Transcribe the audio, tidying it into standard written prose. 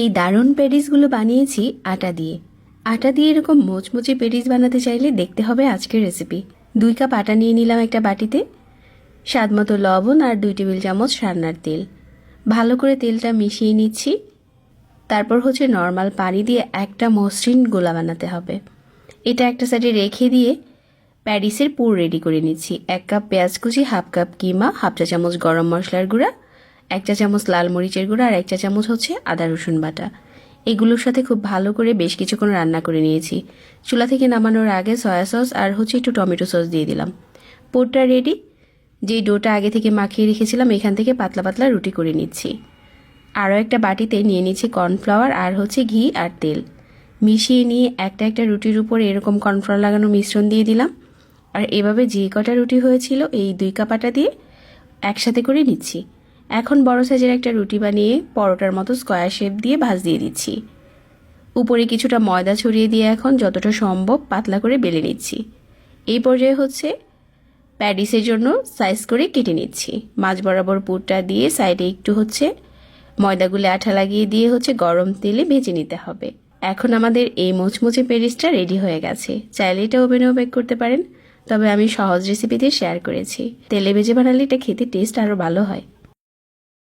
এই দারুণ প্যাটিসগুলো বানিয়েছি আটা দিয়ে। আটা দিয়ে এরকম মোচমোচে প্যাটিস বানাতে চাইলে দেখতে হবে আজকের রেসিপি। 2 কাপ আটা নিয়ে নিলাম একটা বাটিতে, স্বাদমতো লবণ আর 2 টেবিল চামচ রান্নার তেল। ভালো করে তেলটা মিশিয়ে নিচ্ছি। তারপর হচ্ছে নর্মাল পানি দিয়ে একটা মসৃণ গোলা বানাতে হবে। এটা একটা সাইডে রেখে দিয়ে প্যাটিসের পুর রেডি করে নিচ্ছি। 1 কাপ পেঁয়াজ কুচি, 1/2 কাপ কিমা, 1/2 চা চামচ গরম মশলার গুঁড়া, 1 চা চামচ লাল মরিচের গুঁড়া আর 1 চা চামচ হচ্ছে আদা রসুন বাটা। এগুলোর সাথে খুব ভালো করে বেশ কিছুক্ষণ রান্না করে নিয়েছি। চুলা থেকে নামানোর আগে সয়া সস আর হচ্ছে একটু টমেটো সস দিয়ে দিলাম। পুরটা রেডি। যেই ডোটা আগে থেকে মাখিয়ে রেখেছিলাম এখান থেকে পাতলা পাতলা রুটি করে নিচ্ছি। আরও একটা বাটিতে নিয়ে নিচ্ছি কর্নফ্লাওয়ার আর হচ্ছে ঘি আর তেল। মিশিয়ে নিয়ে একটা একটা রুটির উপরে এরকম কর্নফ্লাওয়ার লাগানো মিশ্রণ দিয়ে দিলাম। আর এভাবে যে কটা রুটি হয়েছিল এই 2 কাপ আটা দিয়ে একসাথে করে নিচ্ছি। এখন বড় সাইজের একটা রুটি বানিয়ে পরোটার মতো স্কোয়ার শেপ দিয়ে ভাঁজ দিয়ে দিচ্ছি। উপরে কিছুটা ময়দা ছড়িয়ে দিয়ে এখন যতটা সম্ভব পাতলা করে বেলে নিচ্ছি। এই পর্যায়ে হচ্ছে প্যাটিসের জন্য সাইজ করে কেটে নিচ্ছি। মাঝ বরাবর পুরটা দিয়ে সাইডে একটু হচ্ছে ময়দাগুলো আঠা লাগিয়ে দিয়ে হচ্ছে গরম তেলে ভেজে নিতে হবে। এখন আমাদের এই মোচমোচে প্যাটিসটা রেডি হয়ে গেছে। চাইলে এটা ওভেনেও বেক করতে পারেন, তবে আমি সহজ রেসিপিতে শেয়ার করেছি। তেলে ভেজে বানালে এটা খেতে টেস্ট আরও ভালো হয়।